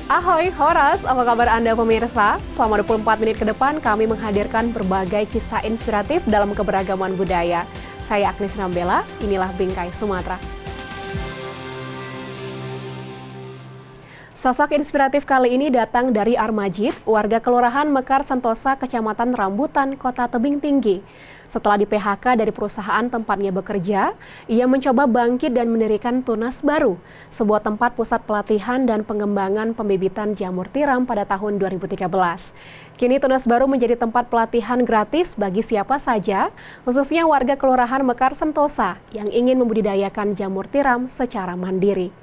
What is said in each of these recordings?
Ahoy, Horas, apa kabar Anda pemirsa? Selama 24 menit ke depan kami menghadirkan berbagai kisah inspiratif dalam keberagaman budaya. Saya Agnes Nambela, inilah Bingkai Sumatera. Sosok inspiratif kali ini datang dari Armajid, warga Kelurahan Mekar Sentosa, Kecamatan Rambutan, Kota Tebing Tinggi. Setelah di PHK dari perusahaan tempatnya bekerja, ia mencoba bangkit dan mendirikan Tunas Baru, sebuah tempat pusat pelatihan dan pengembangan pembibitan jamur tiram pada tahun 2013. Kini Tunas Baru menjadi tempat pelatihan gratis bagi siapa saja, khususnya warga Kelurahan Mekar Sentosa yang ingin membudidayakan jamur tiram secara mandiri.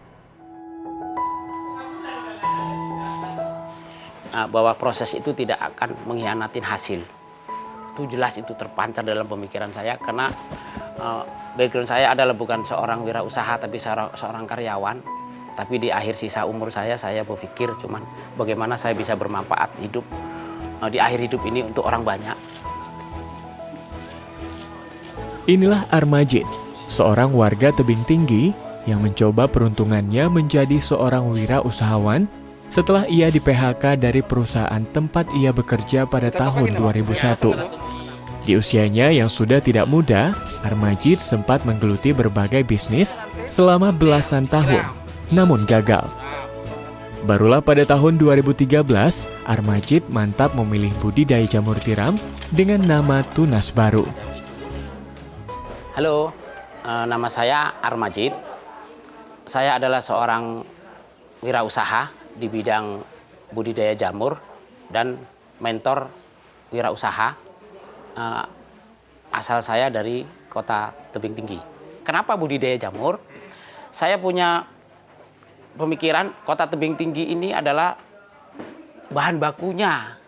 Bahwa proses itu tidak akan mengkhianati hasil. Itu jelas, itu terpancar dalam pemikiran saya karena background saya adalah bukan seorang wirausaha tapi seorang karyawan. Tapi di akhir sisa umur saya berpikir cuman bagaimana saya bisa bermanfaat hidup di akhir hidup ini untuk orang banyak. Inilah Armajid, seorang warga Tebing Tinggi yang mencoba peruntungannya menjadi seorang wirausahawan setelah ia di PHK dari perusahaan tempat ia bekerja pada tahun 2001. Di usianya yang sudah tidak muda, Armajid sempat menggeluti berbagai bisnis selama belasan tahun, namun gagal. Barulah pada tahun 2013, Armajid mantap memilih budidaya jamur tiram dengan nama Tunas Baru. Halo, nama saya Armajid. Saya adalah seorang wirausaha di bidang budidaya jamur dan mentor wirausaha. Asal saya dari Kota Tebing Tinggi. Kenapa budidaya jamur? Saya punya pemikiran Kota Tebing Tinggi ini adalah bahan bakunya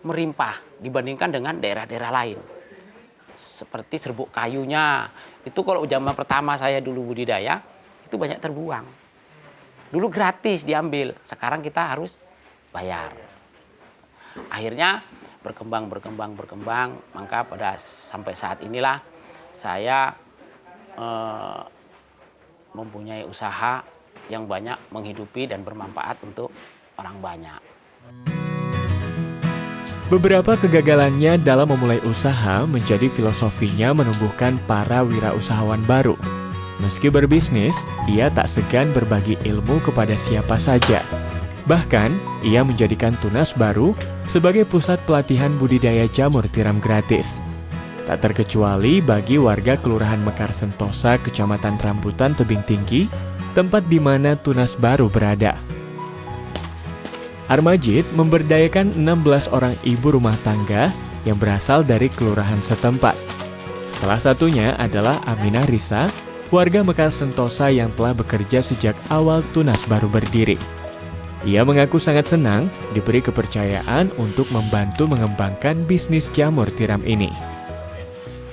merimpah dibandingkan dengan daerah-daerah lain. Seperti serbuk kayunya, itu kalau zaman pertama saya dulu budidaya, itu banyak terbuang. Dulu gratis diambil, sekarang kita harus bayar. Akhirnya berkembang, maka sampai saat inilah saya mempunyai usaha yang banyak menghidupi dan bermanfaat untuk orang banyak. Beberapa kegagalannya dalam memulai usaha menjadi filosofinya menumbuhkan para wirausahawan baru. Meski berbisnis, ia tak segan berbagi ilmu kepada siapa saja. Bahkan, ia menjadikan Tunas Baru sebagai pusat pelatihan budidaya jamur tiram gratis. Tak terkecuali bagi warga Kelurahan Mekar Sentosa, Kecamatan Rambutan, Tebing Tinggi, tempat di mana Tunas Baru berada. Armajid memberdayakan 16 orang ibu rumah tangga yang berasal dari kelurahan setempat. Salah satunya adalah Aminah Risa, warga Mekar Sentosa yang telah bekerja sejak awal Tunas Baru berdiri. Ia mengaku sangat senang diberi kepercayaan untuk membantu mengembangkan bisnis jamur tiram ini.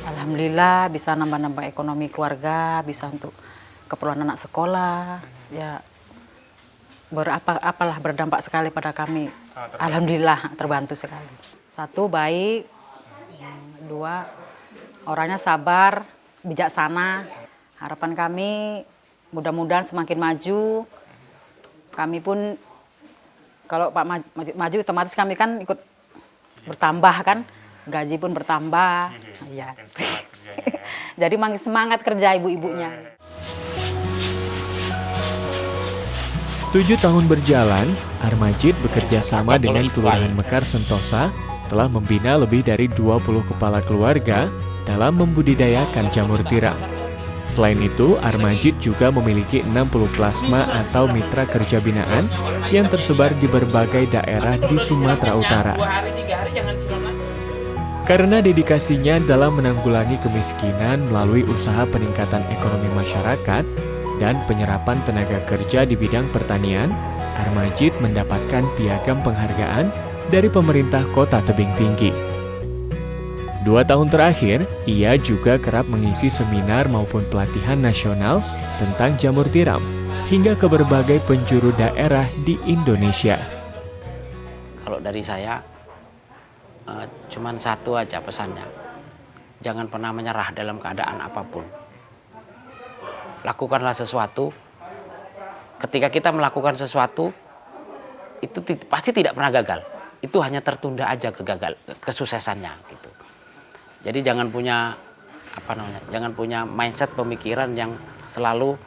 Alhamdulillah bisa nambah-nambah ekonomi keluarga, bisa untuk keperluan anak sekolah. Ya, apalah berdampak sekali pada kami. Alhamdulillah terbantu sekali. Satu, baik. Dua, orangnya sabar, bijaksana. Harapan kami mudah-mudahan semakin maju. Kami pun kalau Pak maju otomatis kami kan ikut bertambah kan, gaji pun bertambah. Ya. Jadi makin semangat kerja ibu-ibunya. 7 tahun berjalan, Armajid bekerja sama dengan Kelurahan Mekar Sentosa telah membina lebih dari 20 kepala keluarga dalam membudidayakan jamur tiram. Selain itu, Armajid juga memiliki 60 plasma atau mitra kerja binaan yang tersebar di berbagai daerah di Sumatera Utara. Karena dedikasinya dalam menanggulangi kemiskinan melalui usaha peningkatan ekonomi masyarakat dan penyerapan tenaga kerja di bidang pertanian, Armajid mendapatkan piagam penghargaan dari pemerintah Kota Tebing Tinggi. 2 tahun terakhir, ia juga kerap mengisi seminar maupun pelatihan nasional tentang jamur tiram hingga ke berbagai penjuru daerah di Indonesia. Kalau dari saya, cuman satu aja pesannya. Jangan pernah menyerah dalam keadaan apapun. Lakukanlah sesuatu. Ketika kita melakukan sesuatu, pasti tidak pernah gagal. Itu hanya tertunda aja kesuksesannya gitu. Jadi jangan punya jangan punya mindset pemikiran yang selalu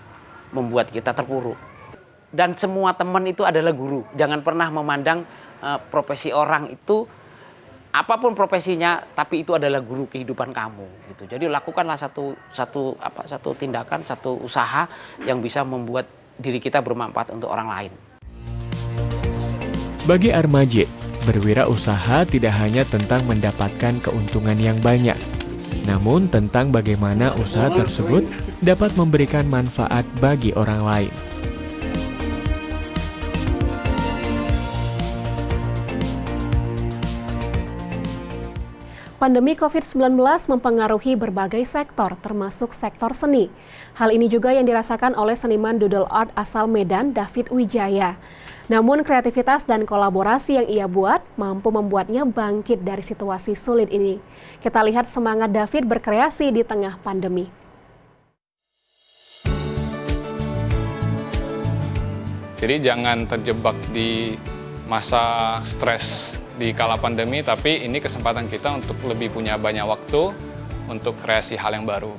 membuat kita terpuruk. Dan semua teman itu adalah guru. Jangan pernah memandang profesi orang itu apapun profesinya, tapi itu adalah guru kehidupan kamu gitu. Jadi lakukanlah satu tindakan, satu usaha yang bisa membuat diri kita bermanfaat untuk orang lain. Bagi Armajid, berwirausaha tidak hanya tentang mendapatkan keuntungan yang banyak, namun tentang bagaimana usaha tersebut dapat memberikan manfaat bagi orang lain. Pandemi COVID-19 mempengaruhi berbagai sektor, termasuk sektor seni. Hal ini juga yang dirasakan oleh seniman doodle art asal Medan, David Wijaya. Namun kreativitas dan kolaborasi yang ia buat mampu membuatnya bangkit dari situasi sulit ini. Kita lihat semangat David berkreasi di tengah pandemi. Jadi jangan terjebak di masa stres di kala pandemi, tapi ini kesempatan kita untuk lebih punya banyak waktu untuk kreasi hal yang baru.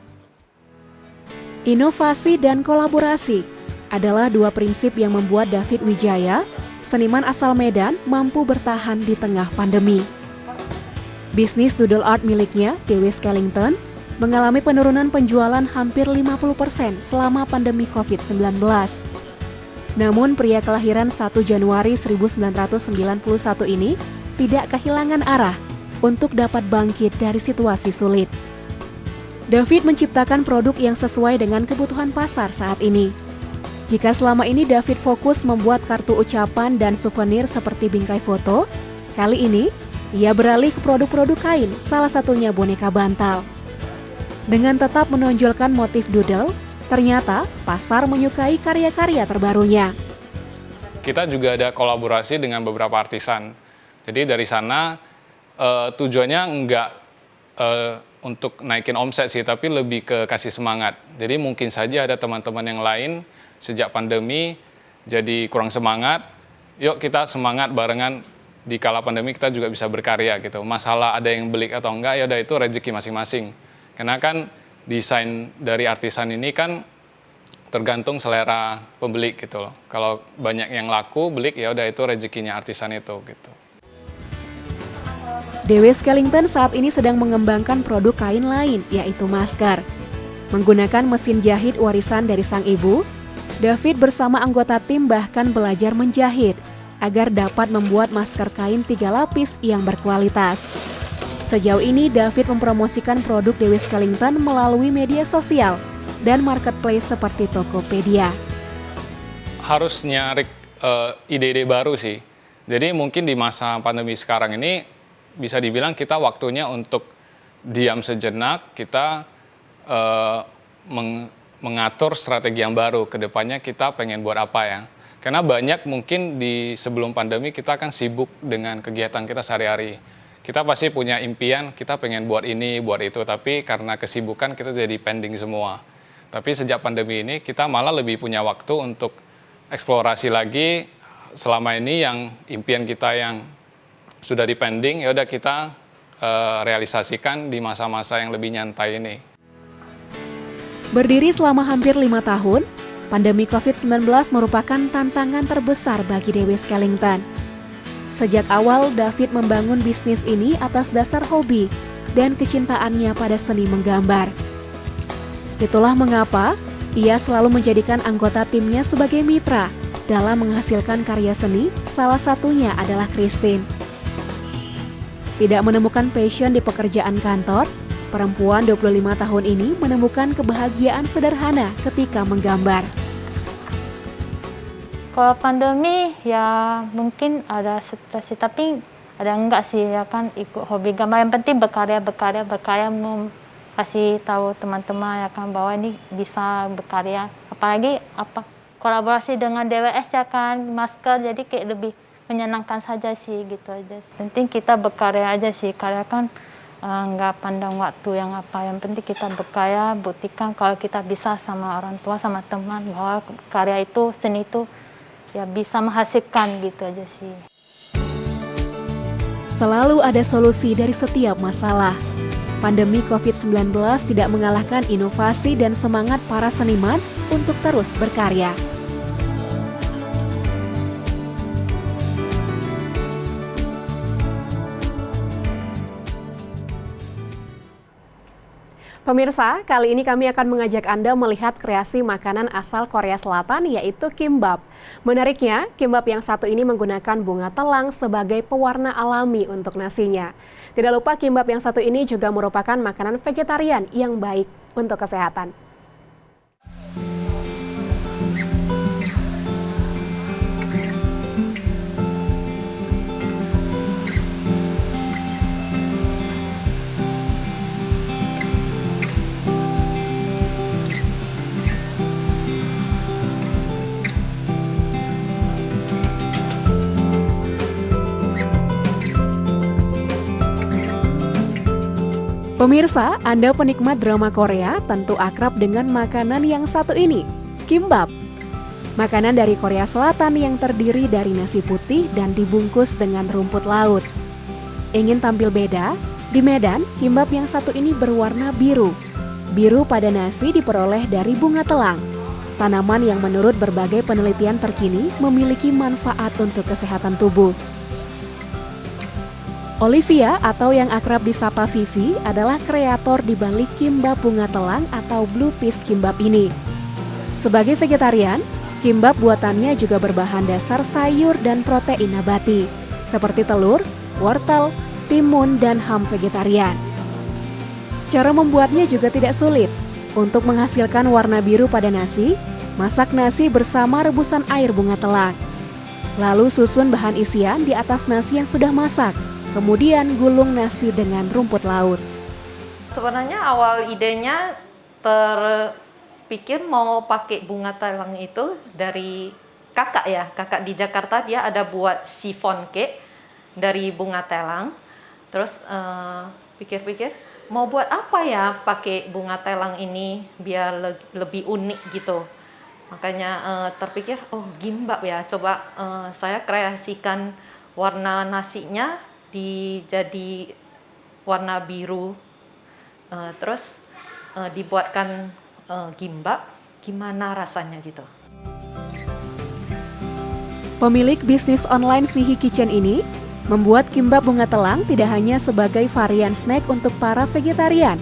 Inovasi dan kolaborasi adalah dua prinsip yang membuat David Wijaya, seniman asal Medan, mampu bertahan di tengah pandemi. Bisnis doodle art miliknya, Dewi Skellington, mengalami penurunan penjualan hampir 50% selama pandemi COVID-19. Namun pria kelahiran 1 Januari 1991 ini tidak kehilangan arah untuk dapat bangkit dari situasi sulit. David menciptakan produk yang sesuai dengan kebutuhan pasar saat ini. Jika selama ini David fokus membuat kartu ucapan dan souvenir seperti bingkai foto, kali ini ia beralih ke produk-produk kain, salah satunya boneka bantal. Dengan tetap menonjolkan motif doodle, ternyata pasar menyukai karya-karya terbarunya. Kita juga ada kolaborasi dengan beberapa artisan. Jadi dari sana tujuannya enggak untuk naikin omset sih, tapi lebih ke kasih semangat. Jadi mungkin saja ada teman-teman yang lain sejak pandemi jadi kurang semangat, yuk kita semangat barengan di kala pandemi kita juga bisa berkarya gitu. Masalah ada yang beli atau enggak, ya udah itu rezeki masing-masing. Karena kan desain dari artisan ini kan tergantung selera pembeli gitu loh. Kalau banyak yang laku, beli ya udah itu rezekinya artisan itu gitu. Dewi Skellington saat ini sedang mengembangkan produk kain lain, yaitu masker. Menggunakan mesin jahit warisan dari sang ibu, David bersama anggota tim bahkan belajar menjahit agar dapat membuat masker kain 3 lapis yang berkualitas. Sejauh ini, David mempromosikan produk Dewi Skellington melalui media sosial dan marketplace seperti Tokopedia. Harus nyari ide-ide baru sih. Jadi mungkin di masa pandemi sekarang ini bisa dibilang kita waktunya untuk diam sejenak, kita mengatur strategi yang baru. Kedepannya kita pengen buat apa ya. Karena banyak mungkin di sebelum pandemi kita kan sibuk dengan kegiatan kita sehari-hari. Kita pasti punya impian, kita pengen buat ini, buat itu. Tapi karena kesibukan kita jadi pending semua. Tapi sejak pandemi ini kita malah lebih punya waktu untuk eksplorasi lagi. Selama ini yang impian kita yang sudah di pending, ya udah kita realisasikan di masa-masa yang lebih nyantai ini. Berdiri selama hampir 5 tahun, pandemi COVID-19 merupakan tantangan terbesar bagi Dewi Skellington. Sejak awal, David membangun bisnis ini atas dasar hobi dan kecintaannya pada seni menggambar. Itulah mengapa ia selalu menjadikan anggota timnya sebagai mitra dalam menghasilkan karya seni, salah satunya adalah Christine. Tidak menemukan passion di pekerjaan kantor, perempuan 25 tahun ini menemukan kebahagiaan sederhana ketika menggambar. Kalau pandemi ya mungkin ada stres, tapi ada enggak sih ya kan ikut hobi gambar. Yang penting berkarya kasih tahu teman-teman ya kan bahwa ini bisa berkarya. Apalagi kolaborasi dengan DWS ya kan, masker, jadi kayak lebih menyenangkan saja sih gitu aja. Penting kita berkarya aja sih, karya kan nggak pandang waktu yang apa. Yang penting kita berkarya, buktikan kalau kita bisa sama orang tua, sama teman bahwa karya itu, seni itu ya bisa menghasilkan gitu aja sih. Selalu ada solusi dari setiap masalah. Pandemi COVID-19 tidak mengalahkan inovasi dan semangat para seniman untuk terus berkarya. Pemirsa, kali ini kami akan mengajak Anda melihat kreasi makanan asal Korea Selatan, yaitu kimbap. Menariknya, kimbap yang satu ini menggunakan bunga telang sebagai pewarna alami untuk nasinya. Tidak lupa, kimbap yang satu ini juga merupakan makanan vegetarian yang baik untuk kesehatan. Pemirsa, Anda penikmat drama Korea tentu akrab dengan makanan yang satu ini, kimbap. Makanan dari Korea Selatan yang terdiri dari nasi putih dan dibungkus dengan rumput laut. Ingin tampil beda? Di Medan, kimbap yang satu ini berwarna biru. Biru pada nasi diperoleh dari bunga telang, tanaman yang menurut berbagai penelitian terkini memiliki manfaat untuk kesehatan tubuh. Olivia atau yang akrab disapa Vivi adalah kreator di balik kimbap bunga telang atau blue peas kimbap ini. Sebagai vegetarian, kimbap buatannya juga berbahan dasar sayur dan protein nabati, seperti telur, wortel, timun, dan ham vegetarian. Cara membuatnya juga tidak sulit. Untuk menghasilkan warna biru pada nasi, masak nasi bersama rebusan air bunga telang. Lalu susun bahan isian di atas nasi yang sudah masak. Kemudian gulung nasi dengan rumput laut. Sebenarnya awal idenya terpikir mau pakai bunga telang itu dari kakak di Jakarta, dia ada buat chiffon cake dari bunga telang. Terus pikir-pikir mau buat apa ya pakai bunga telang ini biar lebih unik gitu. Makanya terpikir gimbap ya, coba saya kreasikan warna nasinya jadi warna biru, terus dibuatkan gimbap, gimana rasanya gitu. Pemilik bisnis online Vihi Kitchen ini membuat kimbap bunga telang tidak hanya sebagai varian snack untuk para vegetarian,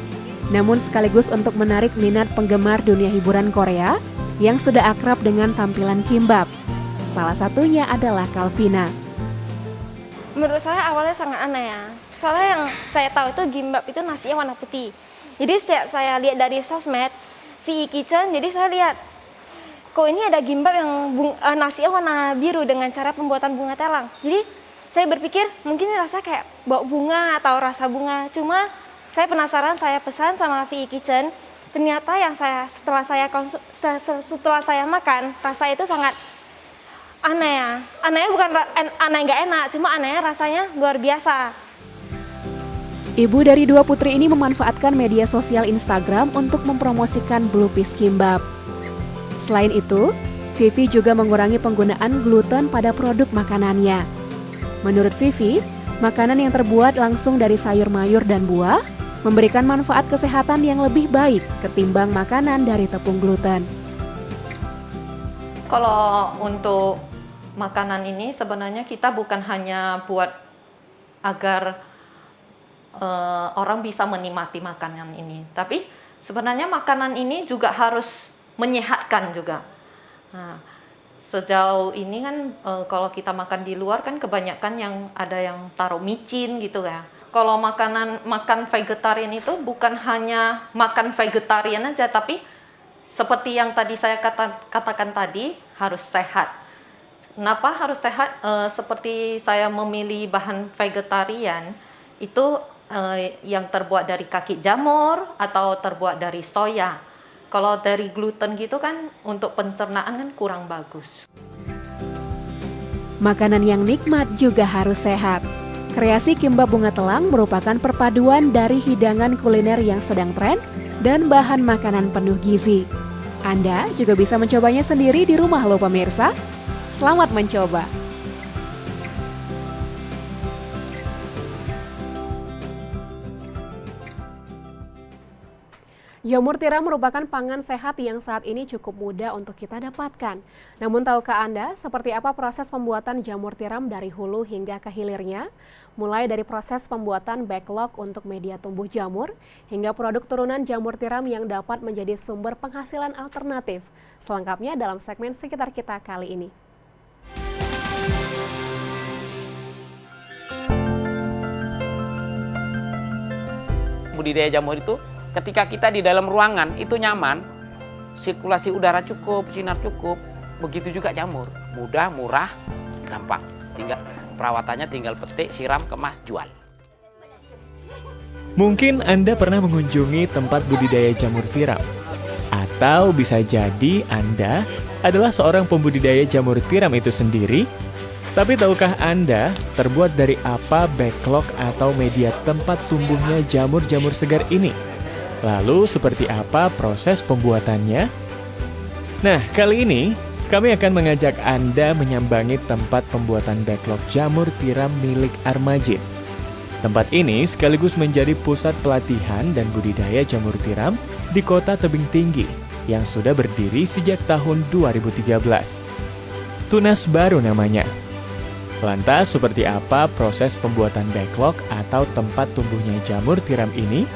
namun sekaligus untuk menarik minat penggemar dunia hiburan Korea yang sudah akrab dengan tampilan kimbap. Salah satunya adalah Calvina. Menurut saya awalnya sangat aneh ya. Soalnya yang saya tahu itu gimbap itu nasinya warna putih. Jadi setiap saya lihat dari sosmed, Vihi Kitchen, jadi saya lihat, kok ini ada gimbap yang nasinya warna biru dengan cara pembuatan bunga telang. Jadi saya berpikir mungkin rasanya kayak bau bunga atau rasa bunga. Cuma saya penasaran, saya pesan sama Vihi Kitchen. Ternyata yang setelah saya makan, rasa itu sangat aneh ya. Anehnya bukan aneh nggak enak, cuma anehnya rasanya luar biasa. Ibu dari dua putri ini memanfaatkan media sosial Instagram untuk mempromosikan blue peas kimbap. Selain itu, Vivi juga mengurangi penggunaan gluten pada produk makanannya. Menurut Vivi, makanan yang terbuat langsung dari sayur mayur dan buah memberikan manfaat kesehatan yang lebih baik ketimbang makanan dari tepung gluten. Kalau untuk makanan ini sebenarnya kita bukan hanya buat agar orang bisa menikmati makanan ini, tapi sebenarnya makanan ini juga harus menyehatkan juga. Nah, sejauh ini kan kalau kita makan di luar kan kebanyakan yang ada yang taruh micin gitu ya. Kalau makan vegetarian itu bukan hanya makan vegetarian aja, tapi seperti yang tadi saya katakan tadi, harus sehat. Kenapa harus sehat? Seperti saya memilih bahan vegetarian itu yang terbuat dari kaki jamur atau terbuat dari soya. Kalau dari gluten gitu kan untuk pencernaan kan kurang bagus. Makanan yang nikmat juga harus sehat. Kreasi kimbap bunga telang merupakan perpaduan dari hidangan kuliner yang sedang tren dan bahan makanan penuh gizi. Anda juga bisa mencobanya sendiri di rumah loh pemirsa. Selamat mencoba! Jamur tiram merupakan pangan sehat yang saat ini cukup mudah untuk kita dapatkan. Namun tahukah Anda seperti apa proses pembuatan jamur tiram dari hulu hingga ke hilirnya? Mulai dari proses pembuatan backlog untuk media tumbuh jamur, hingga produk turunan jamur tiram yang dapat menjadi sumber penghasilan alternatif. Selengkapnya dalam segmen Sekitar Kita kali ini. Budidaya jamur itu ketika kita di dalam ruangan itu nyaman, sirkulasi udara cukup, sinar cukup, begitu juga jamur. Mudah, murah, gampang. Perawatannya tinggal petik, siram, kemas, jual. Mungkin Anda pernah mengunjungi tempat budidaya jamur tiram. Atau bisa jadi Anda adalah seorang pembudidaya jamur tiram itu sendiri. Tapi tahukah Anda terbuat dari apa backlog atau media tempat tumbuhnya jamur-jamur segar ini? Lalu seperti apa proses pembuatannya? Nah, kali ini kami akan mengajak Anda menyambangi tempat pembuatan backlog jamur tiram milik Armajid. Tempat ini sekaligus menjadi pusat pelatihan dan budidaya jamur tiram di Kota Tebing Tinggi yang sudah berdiri sejak tahun 2013. Tunas Baru namanya. Lantas seperti apa proses pembuatan backlog atau tempat tumbuhnya jamur tiram ini?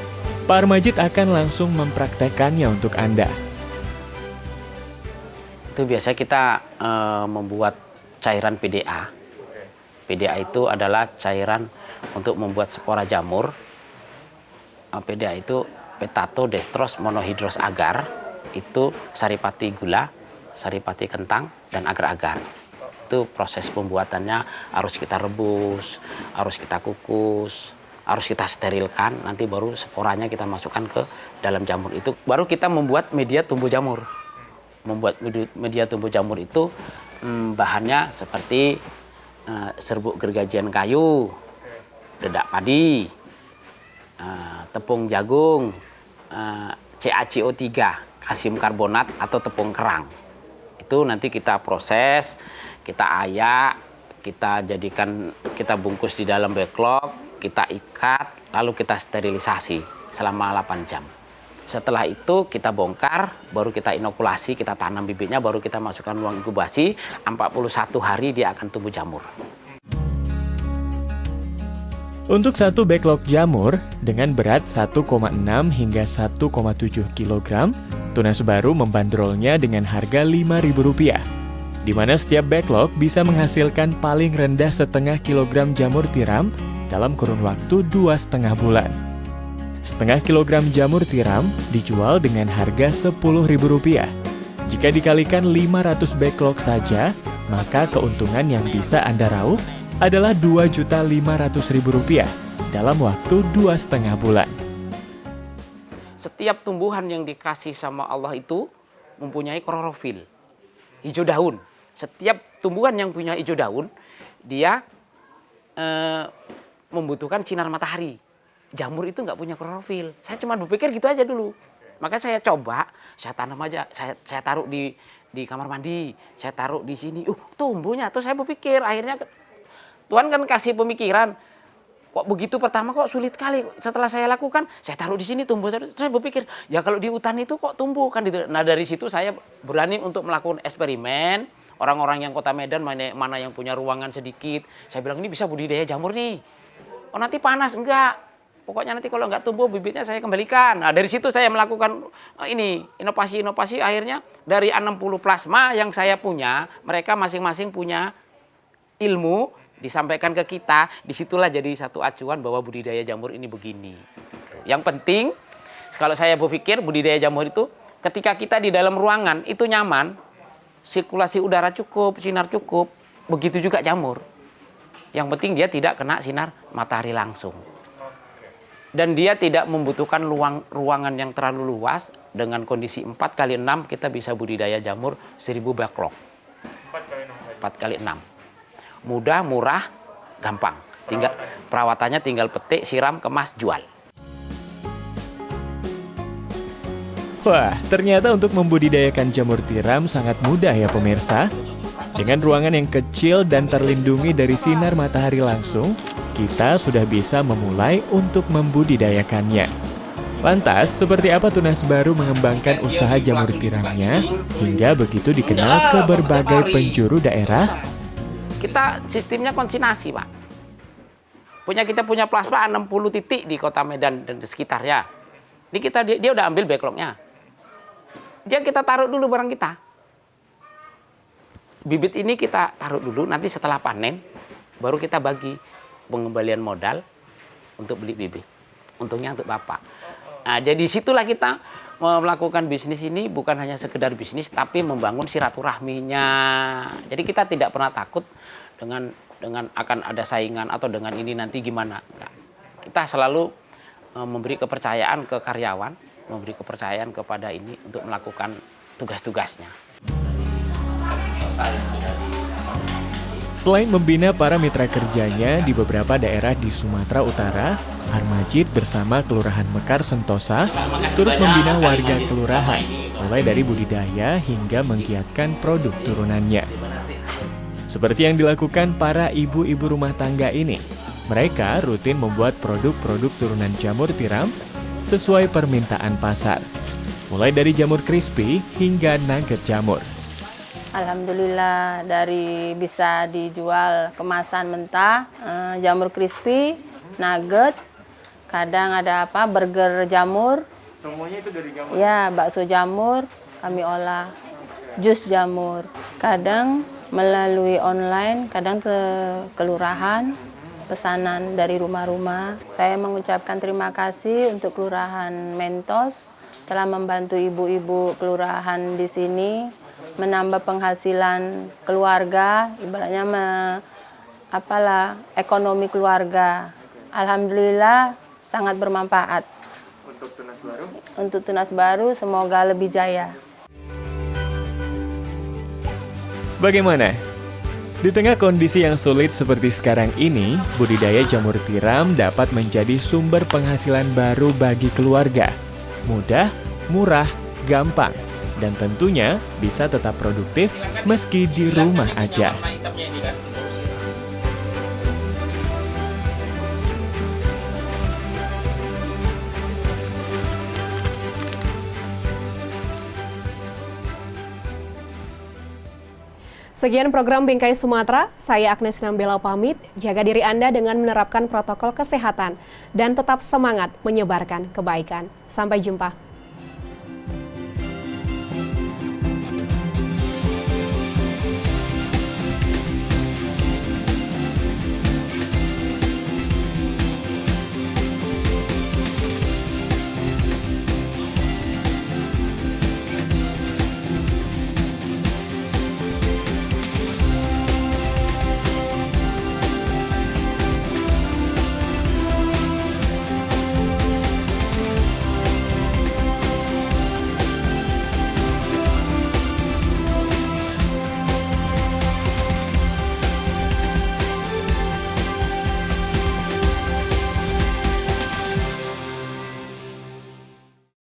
Pak Armajid akan langsung mempraktekannya untuk Anda. Itu biasa kita membuat cairan PDA. PDA itu adalah cairan untuk membuat spora jamur. PDA itu petato dextrose monohidros agar. Itu saripati gula, saripati kentang, dan agar-agar. Itu proses pembuatannya harus kita rebus, harus kita kukus, harus kita sterilkan, nanti baru sporanya kita masukkan ke dalam jamur itu. Baru kita membuat media tumbuh jamur. Membuat media tumbuh jamur itu bahannya seperti serbuk gergajian kayu, dedak padi, tepung jagung, CaCO3, kalsium karbonat atau tepung kerang. Itu nanti kita proses, kita ayak, kita jadikan, kita bungkus di dalam backlog, kita ikat, lalu kita sterilisasi selama 8 jam. Setelah itu kita bongkar, baru kita inokulasi, kita tanam bibitnya, baru kita masukkan ruang inkubasi, 41 hari dia akan tumbuh jamur. Untuk satu backlog jamur dengan berat 1,6 hingga 1,7 kg, Tunas Baru membandrolnya dengan harga Rp5.000, di mana setiap backlog bisa menghasilkan paling rendah setengah kilogram jamur tiram dalam kurun waktu 2,5 bulan. Setengah kilogram jamur tiram dijual dengan harga Rp10.000. Jika dikalikan 500 backlog saja, maka keuntungan yang bisa Anda raup adalah Rp2.500.000 dalam waktu 2,5 bulan. Setiap tumbuhan yang dikasih sama Allah itu mempunyai klorofil, hijau daun. Setiap tumbuhan yang punya hijau daun, dia membutuhkan sinar matahari. Jamur itu nggak punya klorofil. Saya cuma berpikir gitu aja dulu. Maka saya coba, saya tanam aja, saya taruh di kamar mandi, saya taruh di sini. Tumbuhnya. Terus saya berpikir, akhirnya Tuhan kan kasih pemikiran. Kok begitu pertama kok sulit kali. Setelah saya lakukan, saya taruh di sini tumbuh. Saya berpikir, ya kalau di hutan itu kok tumbuh kan gitu. Nah dari situ saya berani untuk melakukan eksperimen. Orang-orang yang Kota Medan mana yang punya ruangan sedikit, saya bilang ini bisa budidaya jamur nih. Oh nanti panas, enggak. Pokoknya nanti kalau enggak tumbuh bibitnya saya kembalikan. Nah dari situ saya melakukan inovasi-inovasi. Akhirnya dari 60 plasma yang saya punya, mereka masing-masing punya ilmu, disampaikan ke kita. Disitulah jadi satu acuan bahwa budidaya jamur ini begini. Yang penting, kalau saya berpikir budidaya jamur itu ketika kita di dalam ruangan itu nyaman, sirkulasi udara cukup, sinar cukup, begitu juga jamur. Yang penting dia tidak kena sinar matahari langsung. Dan dia tidak membutuhkan ruangan yang terlalu luas. Dengan kondisi 4x6 kita bisa budidaya jamur 1000 backlog. 4x6. Mudah, murah, gampang. Perawatannya tinggal petik, siram, kemas, jual. Wah, ternyata untuk membudidayakan jamur tiram sangat mudah ya pemirsa. Dengan ruangan yang kecil dan terlindungi dari sinar matahari langsung, kita sudah bisa memulai untuk membudidayakannya. Lantas, seperti apa Tunas Baru mengembangkan usaha jamur tiramnya hingga begitu dikenal ke berbagai penjuru daerah? Kita sistemnya konsinasi, Pak. Kita punya plasma 60 titik di Kota Medan dan di sekitarnya. Ini dia udah ambil backlognya. Kita taruh dulu barang kita. Bibit ini kita taruh dulu, nanti setelah panen baru kita bagi pengembalian modal untuk beli bibit. Untungnya untuk Bapak. Nah, jadi situlah kita melakukan bisnis ini bukan hanya sekedar bisnis, tapi membangun silaturahminya. Jadi kita tidak pernah takut dengan akan ada saingan atau dengan ini nanti gimana. Enggak. Kita selalu memberi kepercayaan ke karyawan, memberi kepercayaan kepada ini untuk melakukan tugas-tugasnya. Selain membina para mitra kerjanya di beberapa daerah di Sumatera Utara, Armajid bersama Kelurahan Mekar Sentosa turut membina warga kelurahan, mulai dari budidaya hingga menggiatkan produk turunannya. Seperti yang dilakukan para ibu-ibu rumah tangga ini, mereka rutin membuat produk-produk turunan jamur tiram sesuai permintaan pasar, mulai dari jamur crispy hingga nugget jamur. Alhamdulillah dari bisa dijual kemasan mentah, jamur crispy, nugget, kadang ada burger jamur. Semuanya itu dari jamur? Ya, bakso jamur kami olah, jus jamur. Kadang melalui online, kadang ke kelurahan, pesanan dari rumah-rumah. Saya mengucapkan terima kasih untuk Kelurahan Mentos telah membantu ibu-ibu kelurahan di sini menambah penghasilan keluarga, ibaratnya ekonomi keluarga. Alhamdulillah sangat bermanfaat. Untuk Tunas Baru? Untuk Tunas Baru semoga lebih jaya. Bagaimana? Di tengah kondisi yang sulit seperti sekarang ini, budidaya jamur tiram dapat menjadi sumber penghasilan baru bagi keluarga. Mudah, murah, gampang, dan tentunya bisa tetap produktif meski di rumah aja. Sekian program Bingkai Sumatera, saya Agnes Nambela pamit, jaga diri Anda dengan menerapkan protokol kesehatan dan tetap semangat menyebarkan kebaikan. Sampai jumpa.